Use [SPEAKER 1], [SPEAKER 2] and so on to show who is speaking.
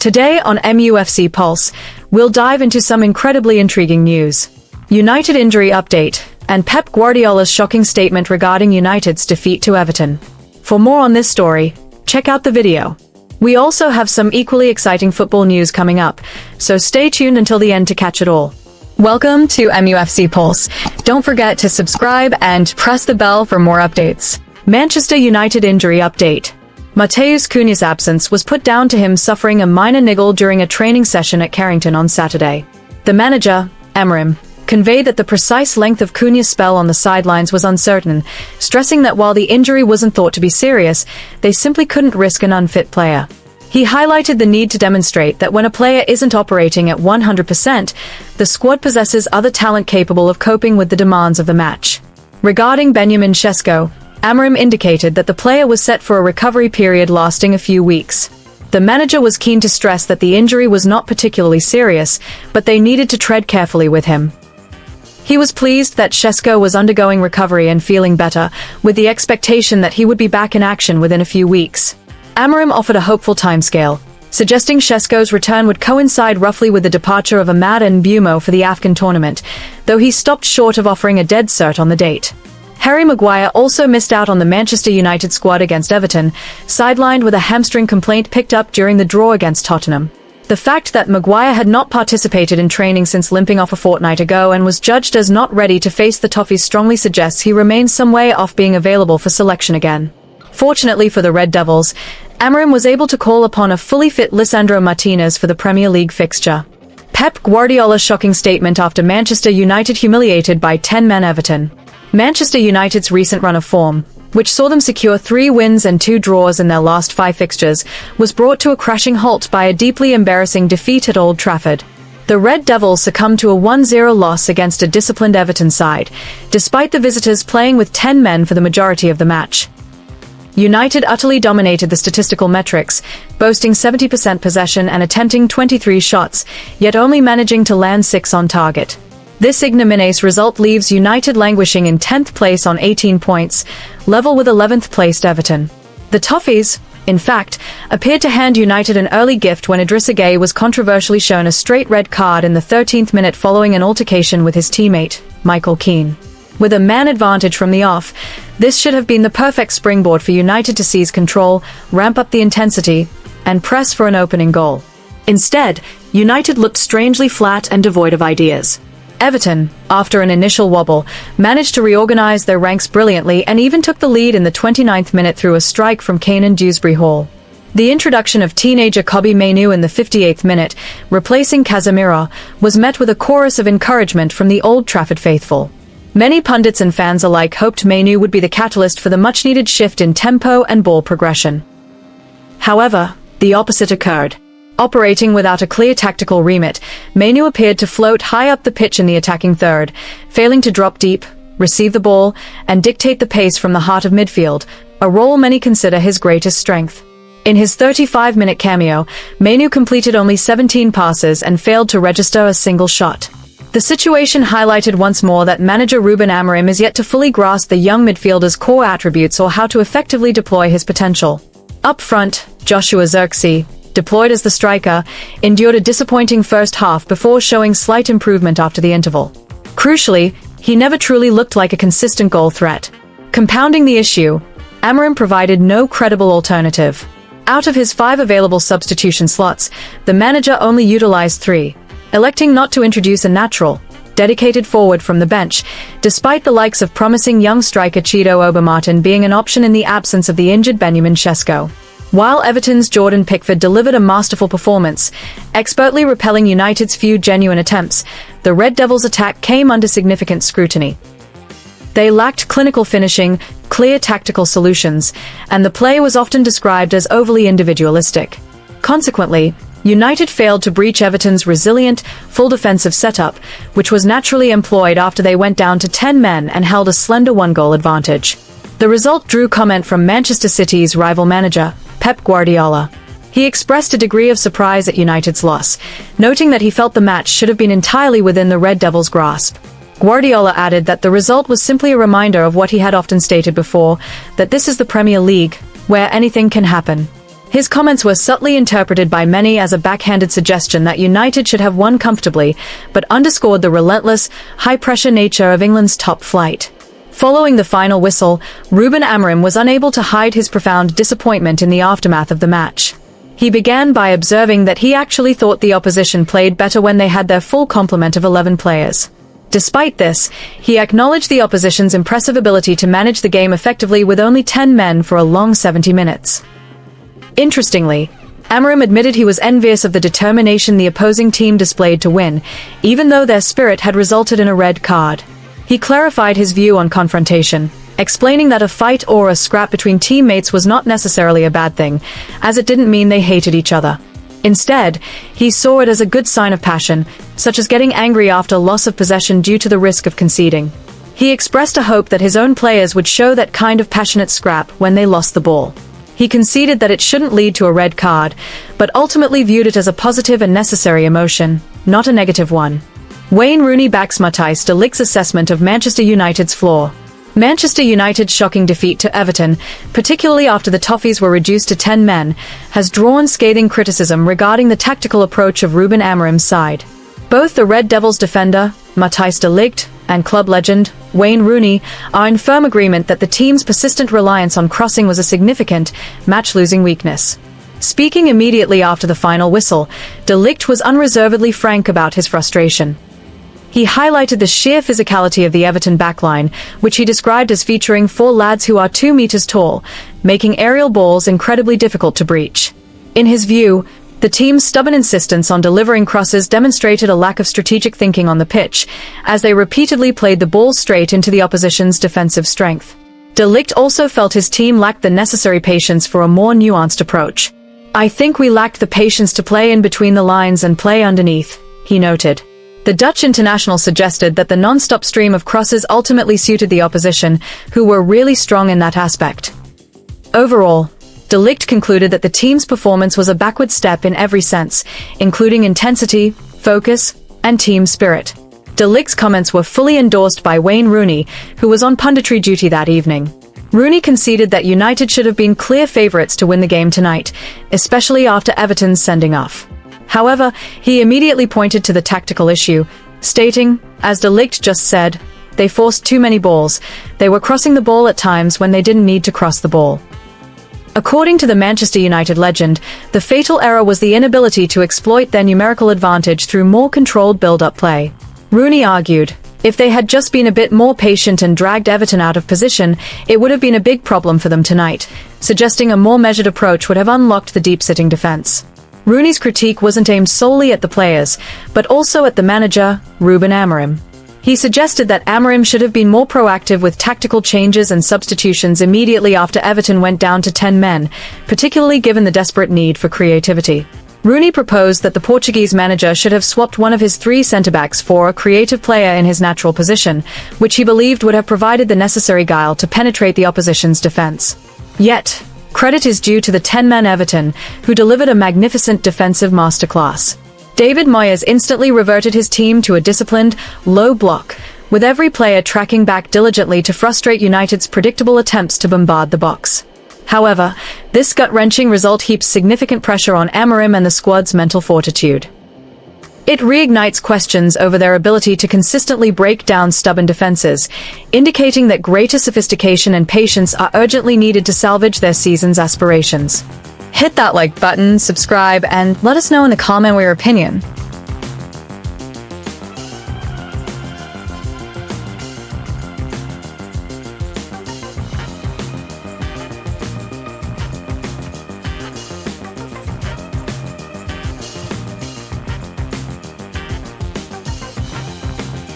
[SPEAKER 1] Today on MUFC Pulse, we'll dive into some incredibly intriguing news. United injury update, and Pep Guardiola's shocking statement regarding United's defeat to Everton. For more on this story, check out the video. We also have some equally exciting football news coming up, so stay tuned until the end to catch it all. Welcome to MUFC Pulse. Don't forget to subscribe and press the bell for more updates. Manchester United injury update. Matheus Cunha's absence was put down to him suffering a minor niggle during a training session at Carrington on Saturday. The manager, Amorim, conveyed that the precise length of Cunha's spell on the sidelines was uncertain, stressing that while the injury wasn't thought to be serious, they simply couldn't risk an unfit player. He highlighted the need to demonstrate that when a player isn't operating at 100%, the squad possesses other talent capable of coping with the demands of the match. Regarding Benjamin Sesko, Amorim indicated that the player was set for a recovery period lasting a few weeks. The manager was keen to stress that the injury was not particularly serious, but they needed to tread carefully with him. He was pleased that Sesko was undergoing recovery and feeling better, with the expectation that he would be back in action within a few weeks. Amorim offered a hopeful timescale, suggesting Sesko's return would coincide roughly with the departure of Amad and Bumo for the AFCON tournament, though he stopped short of offering a dead cert on the date. Harry Maguire also missed out on the Manchester United squad against Everton, sidelined with a hamstring complaint picked up during the draw against Tottenham. The fact that Maguire had not participated in training since limping off a fortnight ago and was judged as not ready to face the Toffees strongly suggests he remains some way off being available for selection again. Fortunately for the Red Devils, Amorim was able to call upon a fully fit Lisandro Martinez for the Premier League fixture. Pep Guardiola's shocking statement after Manchester United humiliated by 10-man Everton. Manchester United's recent run of form, which saw them secure 3 wins and 2 draws in their last 5 fixtures, was brought to a crashing halt by a deeply embarrassing defeat at Old Trafford. The Red Devils succumbed to a 1-0 loss against a disciplined Everton side, despite the visitors playing with 10 men for the majority of the match. United utterly dominated the statistical metrics, boasting 70% possession and attempting 23 shots, yet only managing to land 6 on target. This ignominious result leaves United languishing in 10th place on 18 points, level with 11th placed Everton. The Toffees, in fact, appeared to hand United an early gift when Idrissa Gueye was controversially shown a straight red card in the 13th minute following an altercation with his teammate, Michael Keane. With a man advantage from the off, this should have been the perfect springboard for United to seize control, ramp up the intensity, and press for an opening goal. Instead, United looked strangely flat and devoid of ideas. Everton, after an initial wobble, managed to reorganize their ranks brilliantly and even took the lead in the 29th minute through a strike from Kane Dewsbury Hall. The introduction of teenager Kobbie Mainoo in the 58th minute, replacing Casemiro, was met with a chorus of encouragement from the Old Trafford faithful. Many pundits and fans alike hoped Mainoo would be the catalyst for the much-needed shift in tempo and ball progression. However, the opposite occurred. Operating without a clear tactical remit, Mainoo appeared to float high up the pitch in the attacking third, failing to drop deep, receive the ball, and dictate the pace from the heart of midfield, a role many consider his greatest strength. In his 35-minute cameo, Mainoo completed only 17 passes and failed to register a single shot. The situation highlighted once more that manager Ruben Amorim is yet to fully grasp the young midfielder's core attributes or how to effectively deploy his potential. Up front, Joshua Zirkzee, deployed as the striker, endured a disappointing first half before showing slight improvement after the interval. Crucially, he never truly looked like a consistent goal threat. Compounding the issue, Amorim provided no credible alternative. Out of his 5 available substitution slots, the manager only utilized 3, electing not to introduce a natural, dedicated forward from the bench, despite the likes of promising young striker Chido Obermartin being an option in the absence of the injured Benjamin Sesko. While Everton's Jordan Pickford delivered a masterful performance, expertly repelling United's few genuine attempts, the Red Devils' attack came under significant scrutiny. They lacked clinical finishing, clear tactical solutions, and the play was often described as overly individualistic. Consequently, United failed to breach Everton's resilient, full defensive setup, which was naturally employed after they went down to 10 men and held a slender 1-goal advantage. The result drew comment from Manchester City's rival manager, Pep Guardiola. He expressed a degree of surprise at United's loss, noting that he felt the match should have been entirely within the Red Devils' grasp. Guardiola added that the result was simply a reminder of what he had often stated before, that this is the Premier League, where anything can happen. His comments were subtly interpreted by many as a backhanded suggestion that United should have won comfortably, but underscored the relentless, high-pressure nature of England's top flight. Following the final whistle, Ruben Amorim was unable to hide his profound disappointment in the aftermath of the match. He began by observing that he actually thought the opposition played better when they had their full complement of 11 players. Despite this, he acknowledged the opposition's impressive ability to manage the game effectively with only 10 men for a long 70 minutes. Interestingly, Amorim admitted he was envious of the determination the opposing team displayed to win, even though their spirit had resulted in a red card. He clarified his view on confrontation, explaining that a fight or a scrap between teammates was not necessarily a bad thing, as it didn't mean they hated each other. Instead, he saw it as a good sign of passion, such as getting angry after loss of possession due to the risk of conceding. He expressed a hope that his own players would show that kind of passionate scrap when they lost the ball. He conceded that it shouldn't lead to a red card, but ultimately viewed it as a positive and necessary emotion, not a negative one. Wayne Rooney backs Matthijs de Ligt's assessment of Manchester United's flaw. Manchester United's shocking defeat to Everton, particularly after the Toffees were reduced to 10 men, has drawn scathing criticism regarding the tactical approach of Ruben Amorim's side. Both the Red Devils defender, Matthijs de Ligt, and club legend, Wayne Rooney, are in firm agreement that the team's persistent reliance on crossing was a significant, match-losing weakness. Speaking immediately after the final whistle, de Ligt was unreservedly frank about his frustration. He highlighted the sheer physicality of the Everton backline, which he described as featuring 4 lads who are 2 meters tall, making aerial balls incredibly difficult to breach. In his view, the team's stubborn insistence on delivering crosses demonstrated a lack of strategic thinking on the pitch, as they repeatedly played the ball straight into the opposition's defensive strength. De Ligt also felt his team lacked the necessary patience for a more nuanced approach. "I think we lacked the patience to play in between the lines and play underneath," he noted. The Dutch international suggested that the non-stop stream of crosses ultimately suited the opposition, who were really strong in that aspect. Overall, de Ligt concluded that the team's performance was a backward step in every sense, including intensity, focus, and team spirit. De Ligt's comments were fully endorsed by Wayne Rooney, who was on punditry duty that evening. Rooney conceded that United should have been clear favourites to win the game tonight, especially after Everton's sending off. However, he immediately pointed to the tactical issue, stating, as de Ligt just said, "They forced too many balls. They were crossing the ball at times when they didn't need to cross the ball." According to the Manchester United legend, the fatal error was the inability to exploit their numerical advantage through more controlled build-up play. Rooney argued, if they had just been a bit more patient and dragged Everton out of position, it would have been a big problem for them tonight, suggesting a more measured approach would have unlocked the deep-sitting defense. Rooney's critique wasn't aimed solely at the players, but also at the manager, Ruben Amorim. He suggested that Amorim should have been more proactive with tactical changes and substitutions immediately after Everton went down to 10 men, particularly given the desperate need for creativity. Rooney proposed that the Portuguese manager should have swapped one of his 3 centre-backs for a creative player in his natural position, which he believed would have provided the necessary guile to penetrate the opposition's defence. Yet, credit is due to the 10-man Everton, who delivered a magnificent defensive masterclass. David Moyes instantly reverted his team to a disciplined, low block, with every player tracking back diligently to frustrate United's predictable attempts to bombard the box. However, this gut-wrenching result heaps significant pressure on Amorim and the squad's mental fortitude. It reignites questions over their ability to consistently break down stubborn defenses, indicating that greater sophistication and patience are urgently needed to salvage their season's aspirations. Hit that like button, subscribe, and let us know in the comment your opinion.